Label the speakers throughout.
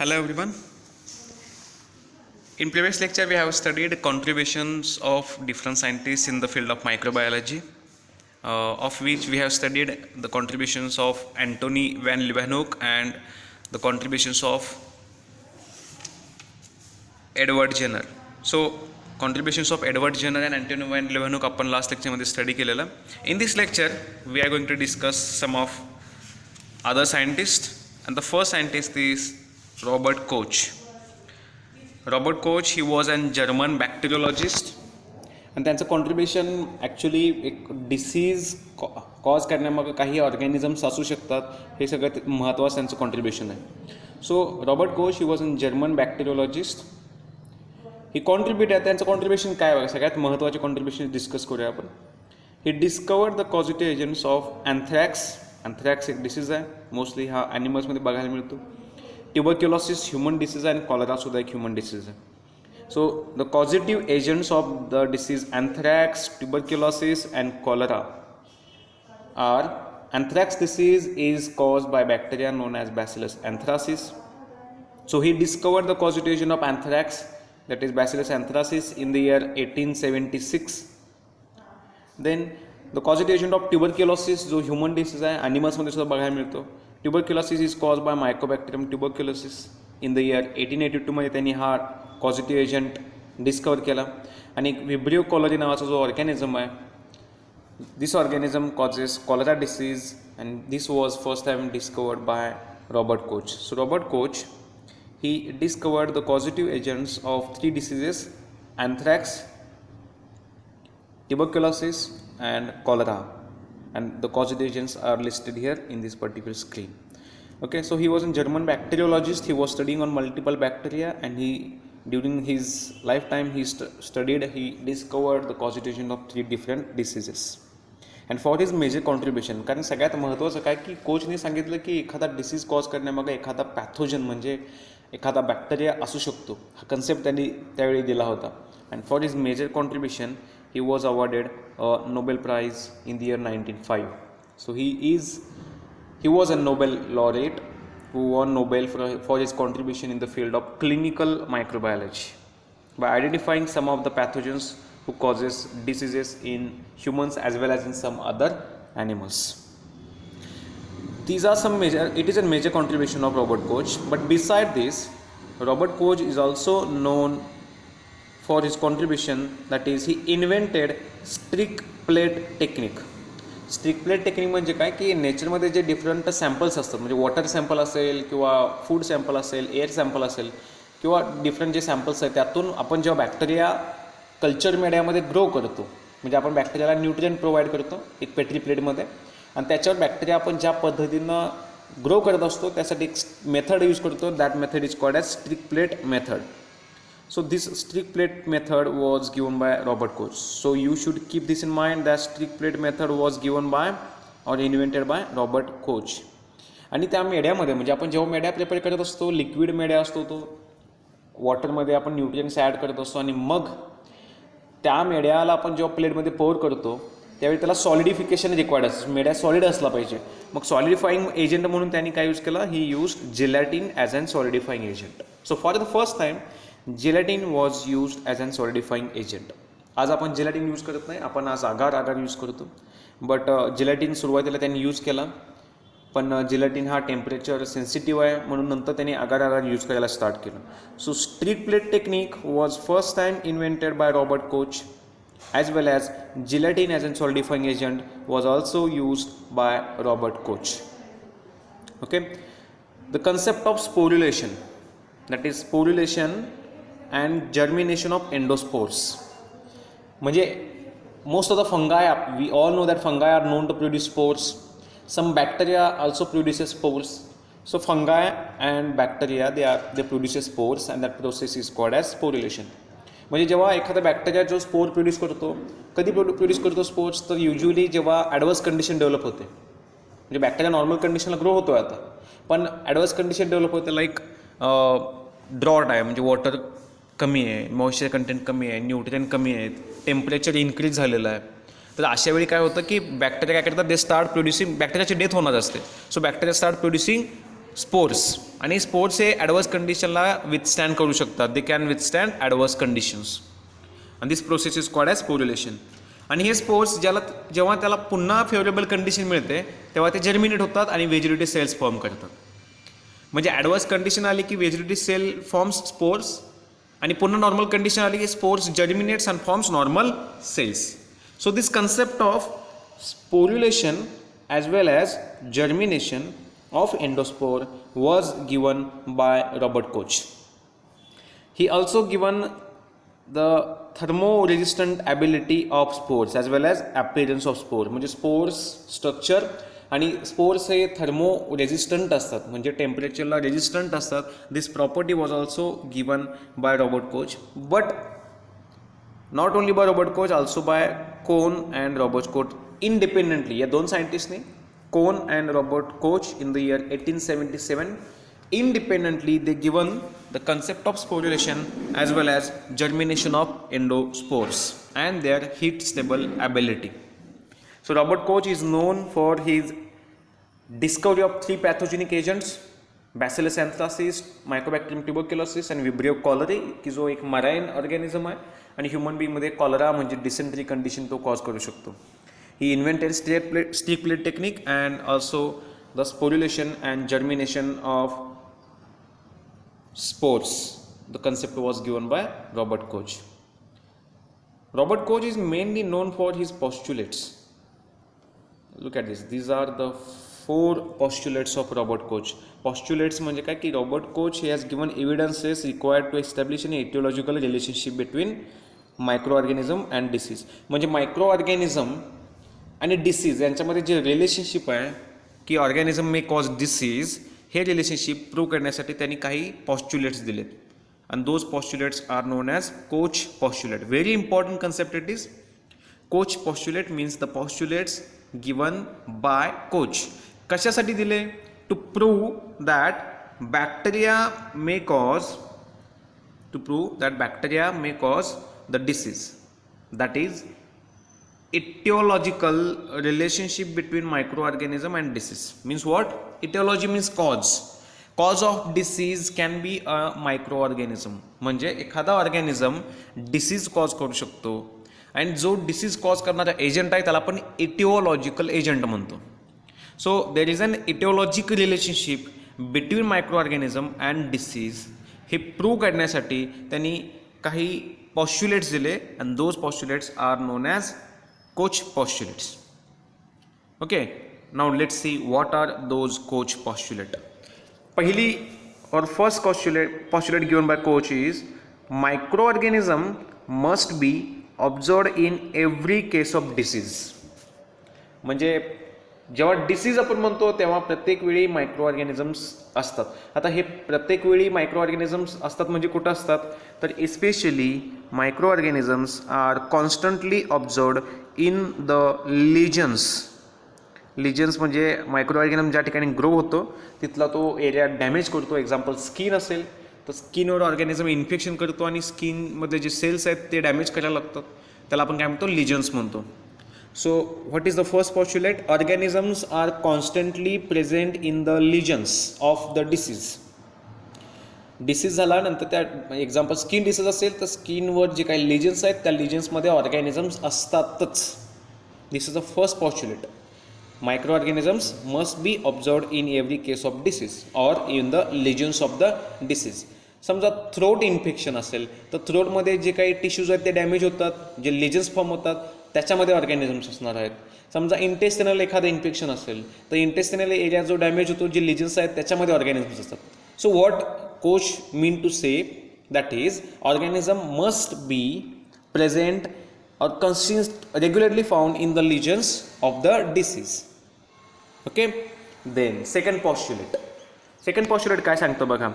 Speaker 1: Hello everyone. In previous lecture we have studied contributions of different scientists in the field of microbiology, of which we have studied the contributions of Antony van Leeuwenhoek and the contributions of Edward Jenner. So contributions of Edward Jenner and Antony van Leeuwenhoek आपण last lecture मध्ये study केलेलं. In this lecture we are going to discuss some of other scientists, and the first scientist is Robert Koch. Robert Koch, he was an German bacteriologist, आणि त्यांचं contribution actually एक disease cause करण्यामागे काही organisms असू शकतात, हे सगळ्यात महत्त्वाचं त्यांचं कॉन्ट्रीब्युशन आहे. So Robert Koch he was an German bacteriologist. He contribute त्यांचं कॉन्ट्रीब्युशन काय बघा, सगळ्यात महत्त्वाचे कॉन्ट्रीब्युशन डिस्कस करूया आपण. He discovered the causative agents of anthrax. Anthrax एक डिसीज आहे, मोस्टली हा ॲनिमल्समध्ये बघायला मिळतो. ट्युबरक्युलोसिस ह्युमन डिसीज आहे, आणि कॉलरासुद्धा एक ह्युमन डिसीज आहे. So the causative agents of the disease anthrax, tuberculosis and cholera are: anthrax disease is caused by bacteria known as Bacillus anthracis. So he discovered the causative agent of anthrax, that is Bacillus anthracis, in the year 1876. Then the causative agent of tuberculosis, जो human disease आहे, animals मध्ये सुद्धा बघायला मिळतो. Tuberculosis is caused by Mycobacterium tuberculosis. In the year 1882 मध्ये त्यांनी हा causative agent डिस्कवर केला. आणि विब्रिओ कॉलरी नावाचा जो ऑर्गॅनिझम आहे, this organism causes cholera disease, and this was first time discovered by Robert Koch. So Robert Koch he discovered the causative agents of 3 diseases: anthrax, tuberculosis and cholera, and the causative agents are listed here in this particular screen. Okay, so he was a German bacteriologist. He was studying on multiple bacteria, and he during his lifetime he discovered the causative agent of 3 different diseases. And for his major contribution, कारण सगळ्यात महत्त्वाचं काय की कोचने सांगितलं की एखादा disease cause करण्यामागे एखादा पॅथोजन म्हणजे एखादा बॅक्टेरिया असू शकतो, हा कन्सेप्ट त्यांनी त्यावेळी दिला होता. And for his major contribution he was awarded a Nobel Prize in the year 1905. So he was a Nobel laureate who won Nobel for his contribution in the field of clinical microbiology by identifying some of the pathogens who causes diseases in humans as well as in some other animals. These are some it is a major contribution of Robert Koch. But beside this, Robert Koch is also known for his contribution, that is he invented stick plate technique. Streak plate technique म्हणजे काय की नेचरमध्ये जे different samples असतात, म्हणजे water sample असेल किंवा food sample असेल, air sample असेल किंवा डिफरंट जे सॅम्पल्स आहेत, त्यातून आपण जेव्हा बॅक्टेरिया कल्चर मीडियामध्ये ग्रो करतो, म्हणजे आपण बॅक्टेरियाला न्यूट्रिएंट प्रोव्हाइड करतो एक पेट्री प्लेटमध्ये, आणि त्याच्यावर बॅक्टेरिया आपण ज्या पद्धतीनं ग्रो करत असतो त्यासाठी एक मेथड यूज करतो. That method is called as streak plate method. So this stick plate method was given by Robert Koch. So you should keep this in mind that stick plate method was given by or invented by Robert Koch. आणि त्या मेड्यामध्ये म्हणजे आपण जेव्हा मेड्या prepare करत असतो, liquid मेड्या असतो, तो वॉटरमध्ये आपण न्यूट्रिएंट्स ॲड करत असतो, आणि मग त्या मेड्याला आपण जेव्हा प्लेटमध्ये पोर करतो त्यावेळी त्याला सॉलिडिफिकेशन रिक्वायर्ड असतं, मेड्या सॉलिड असला पाहिजे. मग सॉलिडिफाईंग एजंट म्हणून त्यांनी काय यूज केलं, he used gelatin as an solidifying agent. So for the first time gelatin was used as an solidifying agent. आज आपण जेलॅटिन यूज करत नाही, आपण आज आगार यूज करतो. बट जेलॅटिन सुरुवातीला त्यांनी यूज केला, पण जेलॅटिन हा टेम्परेचर सेन्सिटिव्ह आहे म्हणून नंतर त्यांनी आगार यूज करायला स्टार्ट केलं. So streak plate technique was first time invented by Robert Koch, as well as gelatin as a solidifying agent was also used by Robert Koch. Okay, the concept of sporulation, that is sporulation and germination of endospores. म्हणजे most of the fungi, we all know that fungi are known to produce spores. Some bacteria also produces spores. So fungi and bacteria they produce spores, and that process is called as sporulation. म्हणजे जेव्हा एखादा bacteria जो spore produce करतो, कधी produce करतो spores, तर usually जेव्हा adverse condition develop होते, म्हणजे बॅक्टेरिया नॉर्मल कंडिशनला ग्रो होतो आहे आता, पण ॲडवर्स कंडिशन डेव्हलप होते, लाईक ड्रॉट आहे, म्हणजे वॉटर कमी आहे, मॉइश्चर कंटेंट कमी आहे, न्यूट्रिएंट कमी आहेत, टेम्परेचर इन्क्रीज झालेलं आहे. तर अशा वेळी काय होतं की बॅक्टेरिया काय करतात, दे स्टार्ट प्रोड्युसिंग, बॅक्टेरियाची डेथ होणार असते. So bacteria start producing spores, आणि स्पोर्स हे ॲडवर्स कंडिशनला विथस्टँड करू शकतात. They can withstand adverse conditions आणि दिस प्रोसेस इज कॉल्ड ॲज स्पोर्युलेशन. आणि हे स्पोर्स जेव्हा त्याला पुन्हा फेवरेबल कंडिशन मिळते तेव्हा ते जर्मिनेट होतात आणि व्हेजिटेटिव्ह सेल्स फॉर्म करतात. म्हणजे ॲडवर्स कंडिशन आली की व्हेजिटेटिव्ह सेल फॉर्म्स स्पोर्स, आणि पुन्हा नॉर्मल कंडिशन आली की spores germinates and forms normal cells. So this concept of sporulation as well as germination of endospore was given by Robert Koch. He also given the thermoresistant ability of spores as well as appearance of spore. म्हणजे spores structure आणि spores हे thermo resistant असतात, म्हणजे टेम्परेचरला resistant असतात. This property was also given by Robert Koch, but not only by Robert Koch, also by Cohn and Robert Koch independently. या दोन सायंटिस्टने, Cohn and Robert Koch, in the year 1877 independently they given the concept of sporulation as well as germination of endospores and their heat stable ability. So Robert Koch is known for his discovery of 3 pathogenic agents: Bacillus anthracis, Mycobacterium tuberculosis and Vibrio cholerae, की जो एक marine organism आहे आणि human बीइंगमध्ये cholera म्हणजे dysentery condition तो cause करू शकतो. He invented stick plate technique and also the sporulation and germination of spores. The concept was given by Robert Koch. Robert Koch is mainly known for his postulates. Look at this. These are the 4 postulates of Robert Koch. Postulates म्हणजे काय की Robert Koch he has given evidences required to establish an etiological relationship between microorganism and disease. म्हणजे मायक्रोऑर्गॅनिझम आणि disease यांच्यामध्ये जे relationship आहे की organism may cause disease, हे रिलेशनशिप प्रूव्ह करण्यासाठी त्यांनी काही पॉस्च्युलेट्स दिलेत. आणि those postulates are known as Koch postulate. Very important concept it is. Koch postulate means the postulates given by Koch. कशासाठी दिले? To prove that bacteria may cause the disease. That is etiological relationship between microorganism and disease. Means what? Etiology means cause of disease can be a microorganism. म्हणजे एखादा organism disease cause करू शकतो आणि जो disease cause करणारा agent आहे त्याला आपण इटिओलॉजिकल एजंट म्हणतो. So there is an etiologic relationship between microorganism and disease. हे प्रूव्ह करण्यासाठी त्यांनी काही पॉस्च्युलेट्स दिले आणि those postulates are known as Koch postulates. Okay, now let's see what are those Koch postulate. पहिली or first postulate given by Koch is microorganism must be observed in every case of disease. म्हणजे जेव्हा disease आपण म्हणतो तेव्हा प्रत्येक वेळी micro organisms असतात. आता हे प्रत्येक वेळी मायक्रो ऑर्गॅनिझम्स असतात म्हणजे कुठं असतात? तर especially micro organisms are constantly observed in the lesions. Lesions म्हणजे मायक्रो ऑर्गॅनिझम ज्या ठिकाणी ग्रो होतो तिथला तो एरिया डॅमेज करतो. एक्झाम्पल स्किन असेल तर स्किनवर ऑर्गॅनिझम इन्फेक्शन करतो आणि स्किनमध्ये जे सेल्स आहेत ते डॅमेज करायला लागतात, त्याला आपण काय म्हणतो? लिजन्स म्हणतो. So what is the first postulate? Organisms are constantly present in the lesions of the disease. Disease झाल्यानंतर त्या एक्झाम्पल स्किन डिसीज असेल तर स्किनवर जे काही लिजन्स आहेत त्या लिजन्समध्ये ऑर्गॅनिझम्स असतातच. This is the first postulate. Microorganisms must be observed in every case of disease or in the lesions of the disease. समजा थ्रोट इन्फेक्शन असेल तर थ्रोटमध्ये जे काही टिश्यूज आहेत ते डॅमेज होतात, जे लिजन्स फॉर्म होतात त्याच्यामध्ये ऑर्गॅनिझम्स असणार आहेत. समजा इंटेस्टिनल एखादं इन्फेक्शन असेल तर इंटेस्टिनल एरिया जो डॅमेज होतो, जे लिजन्स आहेत त्याच्यामध्ये ऑर्गॅनिझम्स असतात. So what Koch mean to say that is organism must be present or regularly found in the lesions of the disease. Okay, then second postulate काय सांगतो बघा.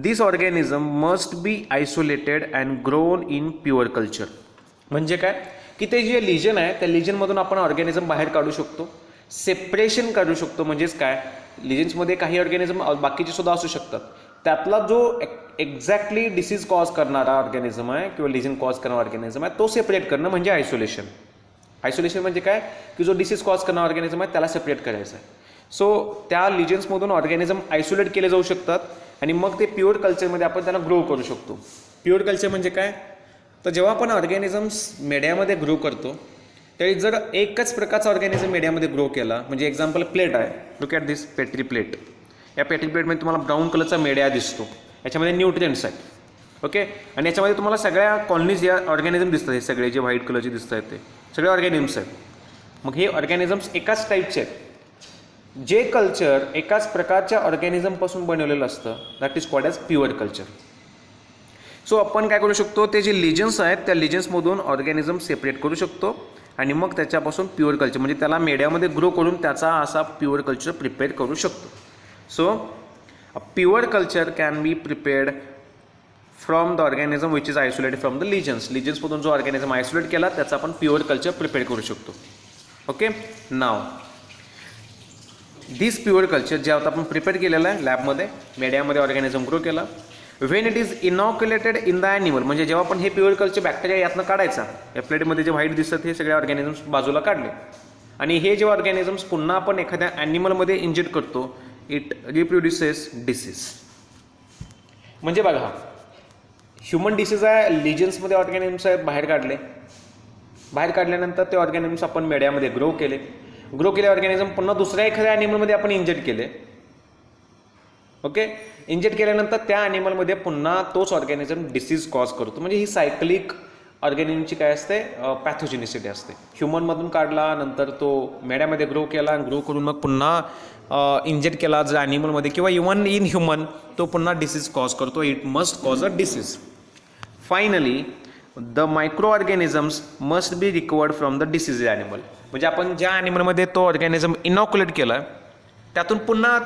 Speaker 1: This organism must be isolated and grown in pure culture. म्हणजे काय की ते जे लिजन आहे त्या लिजनमधून आपण ऑर्गॅनिझम बाहेर काढू शकतो, सेपरेशन काढू शकतो. म्हणजेच काय, लिजन्समध्ये काही ऑर्गॅनिझम बाकीचे सुद्धा असू शकतात, त्यातला जो एक्झॅक्टली डिसीज कॉज करणारा ऑर्गॅनिझम आहे किंवा लिजन कॉज करणारा ऑर्गॅनिझम आहे तो सेपरेट करणं म्हणजे आयसोलेशन. आयसोलेशन म्हणजे काय की जो डिसीज कॉज करणारा ऑर्गॅनिझम आहे त्याला सेपरेट करायचं आहे. सो त्या लिजन्समधून ऑर्गॅनिझम आयसोलेट केले जाऊ शकतात आणि मग ते प्युअर कल्चरमध्ये आपण त्यांना ग्रो करू शकतो. प्युअर कल्चर म्हणजे काय, तर जेव्हा आपण ऑर्गॅनिझम्स मीडियामध्ये ग्रो करतो त्यावेळी जर एकच प्रकारचा ऑर्गॅनिझम मीडियामध्ये ग्रो केला, म्हणजे एक्झाम्पल प्लेट आहे, look at this petri plate. या पेट्री प्लेटमध्ये तुम्हाला ब्राऊन कलरचा मीडिया दिसतो, याच्यामध्ये न्यूट्रिएंट्स आहेत. ओके, आणि याच्यामध्ये तुम्हाला सगळ्या कॉलनीज या ऑर्गॅनिझम दिसतात, हे सगळे जे व्हाईट कलरचे दिसत आहेत ते सगळे ऑर्गॅनिझम्स आहेत. मग हे ऑर्गॅनिझम्स एकाच टाईपचे आहेत. जे कल्चर एकाच प्रकारच्या ऑर्गॅनिझमपासून बनवलेलं असतं that is called as pure culture. So आपण काय करू शकतो, ते जे लिजन्स आहेत त्या लिजन्समधून ऑर्गॅनिझम सेपरेट करू शकतो आणि मग त्याच्यापासून प्युअर कल्चर म्हणजे त्याला मीडियामध्ये ग्रो करून त्याचा असा प्युअर कल्चर प्रिपेअर करू शकतो. So a pure culture can be prepared from the organism which is isolated from the lesions. लिजन्समधून जो ऑर्गॅनिझम आयसोलेट केला त्याचा आपण प्युअर कल्चर प्रिपेअर करू शकतो. Okay, now this pure culture जे आता आपण प्रिपेअर केलेलं आहे लॅबमध्ये, मीडियामध्ये ऑर्गॅनिझम ग्रो केला, when it is inoculated in the animal, म्हणजे जेव्हा आपण हे प्युअर कल्चर बॅक्टेरिया यातनं काढायचा, या प्लेटमध्ये जे व्हाईट दिसतात हे सगळे ऑर्गॅनिझम्स बाजूला काढले आणि हे जे ऑर्गॅनिझम्स पुन्हा आपण एखाद्या ॲनिमलमध्ये इंजेक्ट करतो, इट रिप्रोड्युसेस डिसीज. म्हणजे बघा, ह्युमन डिसीज आहे, लिजन्समध्ये ऑर्गॅनिझम्स आहेत बाहेर काढले, बाहेर काढल्यानंतर ते ऑर्गॅनिझम्स आपण मीडियामध्ये ग्रो केले ऑर्गॅनिझम पुन्हा दुसऱ्या एखाद्या ॲनिमलमध्ये आपण इंजेक्ट केले. ओके, इंजेक्ट केल्यानंतर त्या ॲनिमलमध्ये पुन्हा तोच ऑर्गॅनिझम डिसीज कॉज करतो. म्हणजे ही सायकलिक ऑर्गॅनिझमची काय असते, पॅथोजेनिसिटी असते. ह्युमनमधून काढला, नंतर तो मेड्यामध्ये ग्रो केला, ग्रो करून मग पुन्हा इंजेक्ट केला जर ॲनिमलमध्ये किंवा इवन इन ह्युमन, तो पुन्हा डिसीज कॉज करतो. It must cause a disease. Finally the micro organisms must be recovered from the disease animal. म्हणजे आपण ज्या ॲनिमलमध्ये तो ऑर्गॅनिझम इनॉक्युलेट केला त्यातून पुन्हा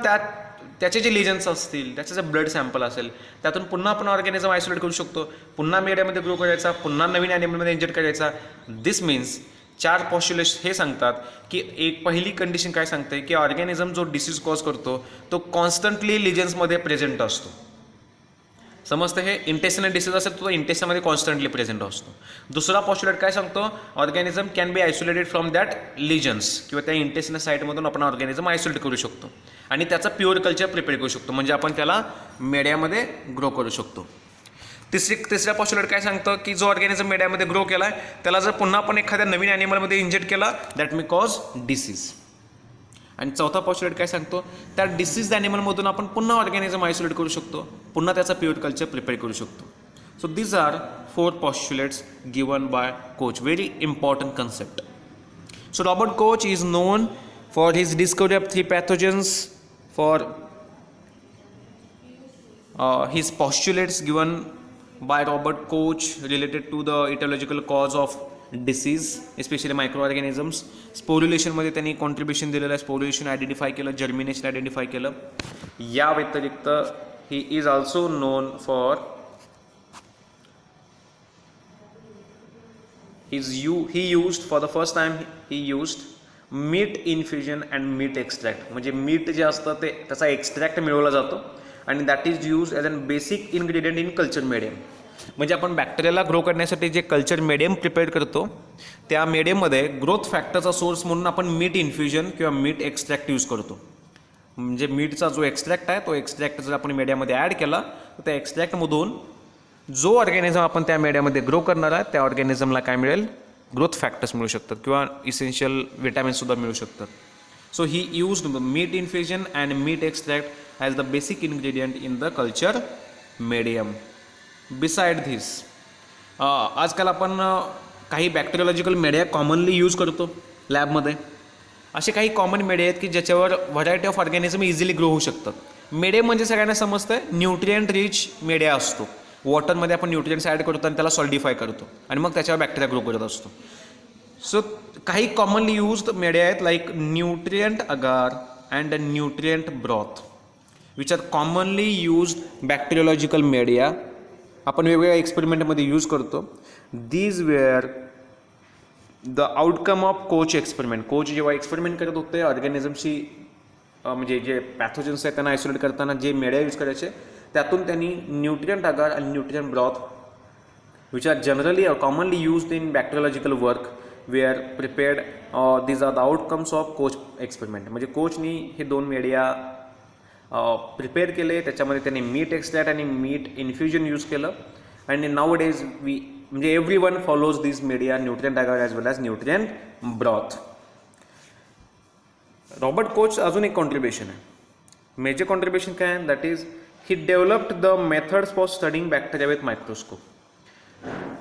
Speaker 1: त्याचे जे लिजन्स असतील, त्याचं जे ब्लड सॅम्पल असेल, त्यातून पुन्हा आपण ऑर्गॅनिझम आयसोलेट करू शकतो, पुन्हा मीडियामध्ये ग्रो करायचा, पुन्हा नवीन ॲनिमलमध्ये इंजेक्ट करायचा. दिस मीन्स 4 पॉस्ट्युलेट्स हे सांगतात की एक पहिली कंडिशन काय सांगते की ऑर्गॅनिझम जो डिसीज कॉज करतो तो कॉन्स्टंटली लिजन्समध्ये प्रेझेंट असतो. समजतं, हे इंटेस्टिनल डिसीज असेल तो इंटेस्टिनमध्ये कॉन्स्टंटली प्रेझेंट असतो. दुसरा पॉस्ट्युलेट काय सांगतो, organism can be isolated from that lesions, किंवा त्या इंटेस्टिनल साईटमधून आपण ऑर्गॅनिझम आयसोलेट करू शकतो आणि त्याचा प्युअर कल्चर प्रिपेअर करू शकतो, म्हणजे आपण त्याला मीडियामध्ये ग्रो करू शकतो. तिसऱ्या पॉस्ट्युलेट काय सांगतं की जो ऑर्गॅनिझम मीडियामध्ये ग्रो केला आहे त्याला जर पुन्हा आपण एखाद्या नवीन ॲनिमलमध्ये इंजेक्ट केला दॅट मे कॉज डिसीज. आणि चौथा पॉस्ट्युलेट काय सांगतो, त्या डिसीज ॲनिमलमधून आपण पुन्हा ऑर्गॅनिझम आयसोलेट करू शकतो, पुन्हा त्याचा प्युअर कल्चर प्रिपेअर करू शकतो. So these are 4 postulates given by Koch. Very important concept. So Robert Koch is known for his discovery of 3 pathogens, for his postulates given by Robert Koch related to the etiological cause of disease, specially microorganisms. स्पोर्युलेशनमध्ये त्यांनी contribution दिलेलं आहे, sporulation identify केलं, germination identify केलं. या व्यतिरिक्त he is also known for he used for the first time he used meat infusion and meat extract. म्हणजे meat जे असतं ते त्याचा एक्स्ट्रॅक्ट मिळवला जातो आणि that is use as an basic ingredient in culture medium. म्हणजे आपण बॅक्टेरियाला ग्रो करण्यासाठी जे कल्चर मीडियम प्रिपेअर करतो त्या मीडियममध्ये ग्रोथ फॅक्टरचा सोर्स म्हणून आपण मीट इन्फ्युजन किंवा मीट एक्स्ट्रॅक्ट यूज करतो. म्हणजे मीटचा जो एक्स्ट्रॅक्ट आहे तो एक्स्ट्रॅक्ट जर आपण मीडियामध्ये ॲड केला तर त्या एक्स्ट्रॅक्टमधून जो ऑर्गॅनिझम आपण त्या मीडियामध्ये ग्रो करणार आहे त्या ऑर्गॅनिझमला काय मिळेल, ग्रोथ फॅक्टर्स मिळू शकतात किंवा इसेन्शियल विटॅमिन्ससुद्धा मिळू शकतात. So he used meat infusion and meat extract as the basic ingredient in the culture medium. Beside this आजकाल आपण काही बॅक्टेरियोलॉजिकल मीडिया कॉमनली यूज करतो लॅबमध्ये. असे काही कॉमन मीडिया आहेत की ज्याच्यावर variety of organism easily grow होऊ शकतात. मीडियम म्हणजे सगळ्यांना समजतं न्यूट्रिएंट रिच मीडिया असतो. वॉटरमध्ये आपण न्यूट्रिएंट्स ॲड करतो आणि त्याला सॉलिडिफाय करतो आणि मग त्याच्यावर बॅक्टेरिया ग्रो करत असतो. सो काही कॉमनली यूज्ड मीडिया आहेत like nutrient agar and nutrient broth which are commonly used bacteriological media. आपण वेगवेगळ्या एक्सपेरिमेंटमध्ये यूज करतो. These were the outcome of Koch experiment. Koch जेव्हा एक्सपेरिमेंट करत होते ऑर्गॅनिझमशी म्हणजे जे पॅथोजन्स आहेत त्यांना आयसोलेट करताना जे मीडिया यूज करायचे त्यातून त्यांनी न्यूट्रिएंट अगार आणि nutrient broth which are generally commonly used in bacteriological work were prepared. These are the outcomes of Koch experiment. म्हणजे कोचनी हे 2 मीडिया प्रिपेअर केले, त्याच्यामध्ये त्यांनी मीट एक्स्ट्रॅक्ट आणि मीट इन्फ्युजन यूज केलं. आणि नाऊ डेज म्हणजे everyone follows this media, nutrient agar as well as nutrient broth. Robert Koch अजून एक कॉन्ट्रीब्युशन आहे, मेजर कॉन्ट्रीब्युशन काय आहे, that is he developed the methods for studying bacteria with microscope.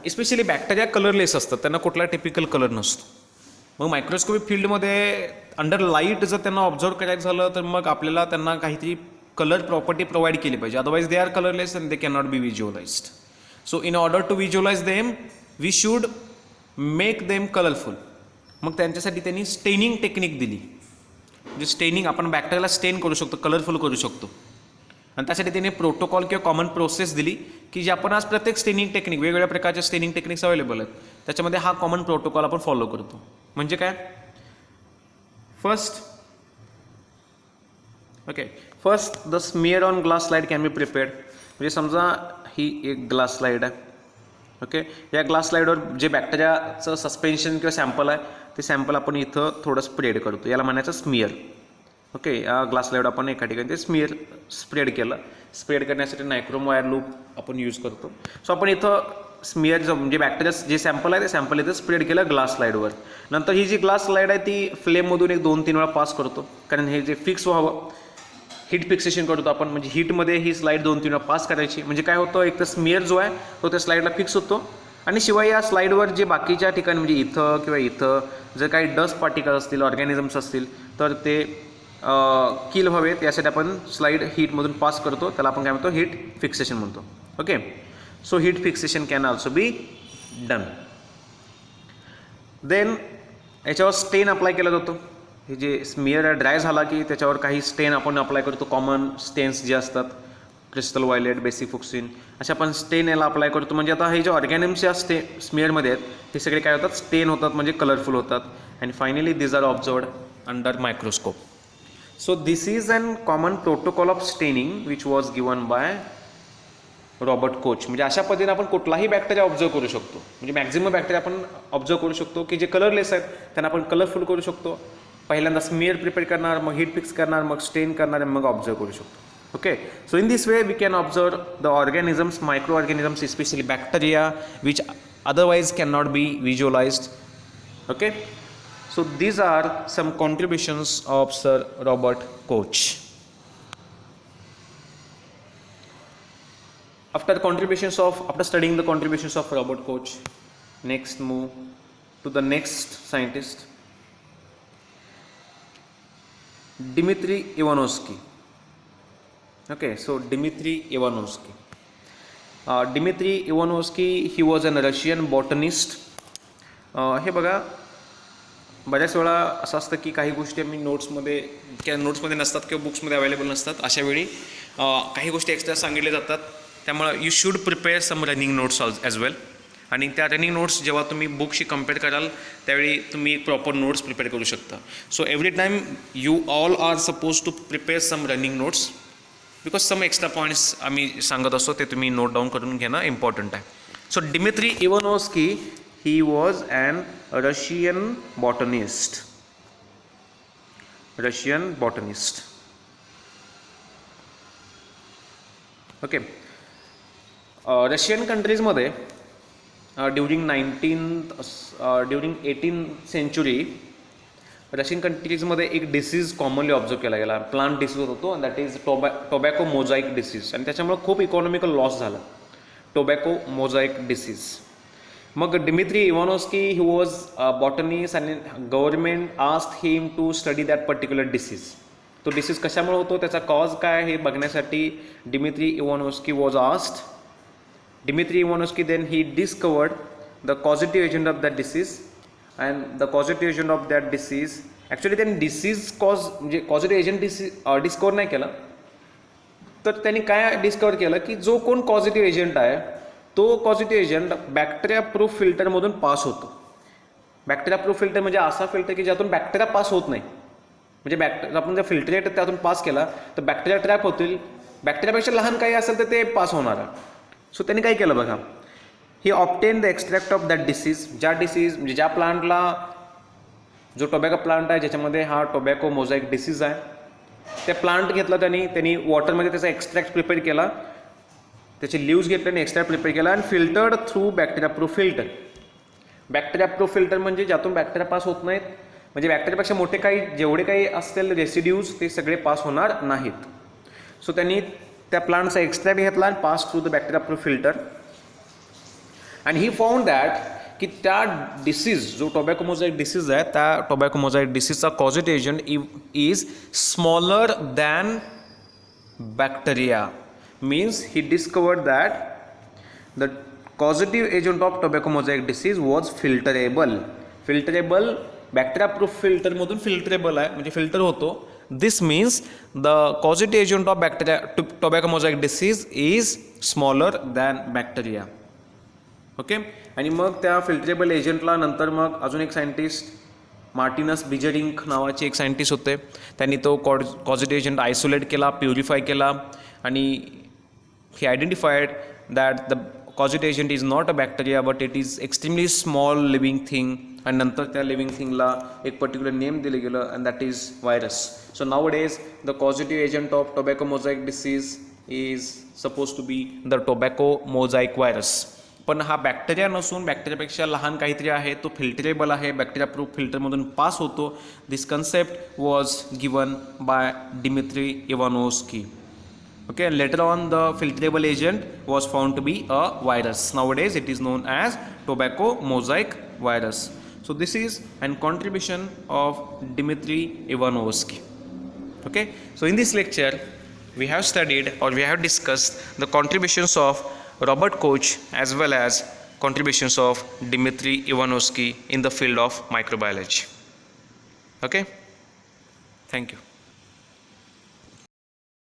Speaker 1: Specially bacteria colourless असतात, त्यांना कुठला typical colour नसतो. मग मायक्रोस्कोपिक फील्डमध्ये अंडर लाईट जर त्यांना ऑब्झर्व करायचं झालं तर मग आपल्याला त्यांना काहीतरी कलर प्रॉपर्टी प्रोव्हाइड केली पाहिजे, otherwise they are colourless and they can not be visualised. So in order to visualise them we should make them colourful. मग त्यांच्यासाठी त्यांनी स्टेनिंग टेक्निक दिली. म्हणजे स्टेनिंग, आपण बॅक्टेरियाला स्टेन करू शकतो, कलरफुल करू शकतो. आणि त्यासाठी त्यांनी प्रोटोकॉल किंवा कॉमन प्रोसेस दिली की जे आपण आज प्रत्येक स्टेनिंग टेक्निक, वेगवेगळ्या प्रकारच्या स्टेनिंग टेक्निक्स अवेलेबल आहेत, त्याच्यामध्ये हा कॉमन प्रोटोकॉल आपण फॉलो करतो. म्हणजे काय, first the smear on glass slide can be prepared. म्हणजे समजा ही एक ग्लास स्लाइड आहे. ओके, या ग्लास स्लाइडवर जे बॅक्टेरियाचं सस्पेन्शन किंवा सॅम्पल आहे ते सॅम्पल आपण इथं थोडं स्प्रेड करतो, याला म्हणायचं स्मिअर. ओके, या ग्लास स्लाइड आपण एका ठिकाणी ते स्प्रेड केलं. स्प्रेड करण्यासाठी नायक्रोम वायर लूप आपण यूज करतो. सो आपण इथं स्मिअर म्हणजे बॅक्टेरिया जे सॅम्पल आहे ते सॅम्पल इथं स्प्रेड केलं ग्लास स्लाइडवर. नंतर ही जी ग्लास स्लाइड आहे ती फ्लेममधून एक 2-3 वेळा पास करतो, कारण हे जे फिक्स व्हावं, हीट फिक्सेशन करतो आपण. म्हणजे हीटमध्ये ही स्लाइड 2-3 वेळा पास करायची. म्हणजे काय होतं, एक तर स्मिअर जो आहे तो त्या स्लाइडला फिक्स होतो, आणि शिवाय या स्लाइडवर जे बाकीच्या ठिकाणी म्हणजे इथं किंवा इथं जर काही डस्ट पार्टिकल असतील, ऑर्गॅनिझम्स असतील, तर ते किल व्हावेत यासाठी आपण स्लाइड हीटमधून पास करतो, त्याला आपण काय म्हणतो, हीट फिक्सेशन म्हणतो. Okay, so heat fixation can also be done. Then याच्यावर स्टेन अप्लाय केला जातो. हे जे स्मिअर ड्राय झाला की त्याच्यावर काही स्टेन आपण अप्लाय करतो, कॉमन स्टेन्स जे असतात, क्रिस्टल व्हायलेट, बेसिफुक्सिन, अशा आपण स्टेन याला अप्लाय करतो. म्हणजे आता हे जे ऑर्गॅनिम्स या स्मिअरमध्ये आहेत हे सगळे काय होतात, स्टेन होतात, म्हणजे कलरफुल होतात. And finally these are observed under microscope. So this is a common protocol of staining which was given by Robert Koch. म्हणजे अशा पद्धतीने आपण कुठलाही बॅक्टेरिया ऑब्झर्व करू शकतो. म्हणजे मॅक्झिमम बॅक्टेरिया आपण ऑब्झर्व करू शकतो की जे कलरलेस आहेत त्यांना आपण कलरफुल करू शकतो. पहिल्यांदा स्मिअर प्रिपेअर करणार, मग हीट फिक्स करणार, मग स्टेन करणार, आणि मग ऑब्झर्व करू शकतो. Okay, so in this way we can observe the organisms, microorganisms, specially bacteria which otherwise can not be visualised. Okay, so these are some contributions of Sir Robert Koch. After studying the contributions of Robert Koch, next move to the next scientist, Dmitry Ivanovsky. Okay, so Dmitry Ivanovsky. Dmitry Ivanovsky, he was a Russian botanist. हे बघा, बऱ्याच वेळा असं असतं की काही गोष्टी आम्ही नोट्समध्ये नसतात किंवा बुक्समध्ये अवेलेबल नसतात. अशा वेळी काही गोष्टी एक्स्ट्रा सांगितल्या जातात. त्यामुळे you should prepare some running notes as well. आणि त्या रनिंग नोट्स जेव्हा तुम्ही बुकशी कम्पेअर कराल त्यावेळी तुम्ही प्रॉपर नोट्स प्रिपेअर करू शकता. So every time you all are suppose to prepare some running notes, because some extra points आम्ही सांगत असतो ते तुम्ही नोट डाऊन करून घेणं इम्पॉर्टंट आहे. So Dmitri Ivanovsky, he was an Russian botanist. Okay, Russian कंट्रीजमध्ये ड्युरिंग 18th century रशियन कंट्रीजमध्ये एक डिसीज कॉमनली ऑब्झर्व केला गेला, प्लांट डिसीज होतो, that is tobacco mosaic disease. आणि त्याच्यामुळे खूप इकॉनॉमिकल लॉस झाला, टोबॅको मोझाईक डिसीज. मग Dmitri Ivanovsky, he was botanist, आणि government asked him to study that particular disease. तो डिसीज कशामुळे होतो, त्याचा कॉज काय हे बघण्यासाठी Dmitri Ivanovsky was asked. Dmitri Ivanovsky then he discovered the causative agent of that disease, and the causative agent of that disease, actually त्यांनी disease म्हणजे causative agent discover नाही केला, तर त्यांनी काय डिस्कवर केलं की जो कोण कॉझिटिव्ह एजंट आहे तो पॉझिटिव्ह एजंट बॅक्टेरिया प्रूफ फिल्टरमधून पास होतो. बॅक्टेरिया प्रूफ फिल्टर म्हणजे असा फिल्टर की ज्यातून बॅक्टेरिया पास होत नाही. म्हणजे आपण जर फिल्टरेट त्यातून पास केला तर बॅक्टेरिया ट्रॅप होतील, बॅक्टेरियापेक्षा लहान काही असेल तर ते पास होणार आहे. सो त्यांनी काय केलं बघा, he obtain the extract of that disease, ज्या डिसीज म्हणजे ज्या प्लांटला, जो टोबॅको प्लांट आहे ज्याच्यामध्ये हा टोबॅको मोझॅइक डिसीज आहे, ते प्लांट घेतला त्यांनी वॉटरमध्ये त्याचा एक्स्ट्रॅक्ट प्रिपेअर केला, त्याचे लिव्ज घेतले आणि एक्स्ट्रॅक्ट प्रिपेअर केला आणि filtered through bacteria proof filter. Bacteria proof filter म्हणजे ज्यातून बॅक्टेरिया पास होत नाहीत, म्हणजे बॅक्टेरियापेक्षा मोठे काही जेवढे काही असतील रेसिड्यूज ते सगळे पास होणार नाहीत. सो त्यांनी त्या प्लांटचा एक्स्ट्रॅक्ट घेतला आणि pass through the bacteria proof filter. And he found that की त्या डिसीज, जो टोबॅको मोझॅइक डिसीज आहे, त्या टोबॅको मोझॅइक डिसीजचा causative agent is smaller than bacteria. Means he discovered that the causative agent of tobacco mosaic disease was filterable. Bacteria proof फिल्टरमधून filterable आहे, म्हणजे filter होतो. This means the causative agent of tobacco mosaic disease is smaller than bacteria. Okay. आणि मग त्या filterable एजंटला नंतर मग अजून एक सायंटिस्ट मार्टिनस बिजरिंक नावाचे एक सायंटिस्ट होते, त्यांनी तो causative एजंट आयसोलेट केला, प्युरिफाय केला आणि he identified that the causative agent is not a bacteria but it is extremely small living thing. आणि नंतर त्या लिव्हिंग थिंगला एक पर्टिक्युलर नेम दिलं गेलं and that is virus. So nowadays the causative agent of tobacco mosaic disease is supposed to be the tobacco mosaic virus. पण हा bacteria नसून बॅक्टेरियापेक्षा लहान काहीतरी आहे, तो फिल्टरेबल आहे, बॅक्टेरिया प्रूफ फिल्टरमधून पास होतो. This concept was given by Dmitri Ivanovsky. Okay, later on the filterable agent was found to be a virus. Nowadays it is known as tobacco mosaic virus. So this is an contribution of Dmitry Ivanovsky. Okay, so in this lecture we have studied or we have discussed the contributions of Robert Koch as well as contributions of Dmitry Ivanovsky in the field of microbiology. Okay, thank you.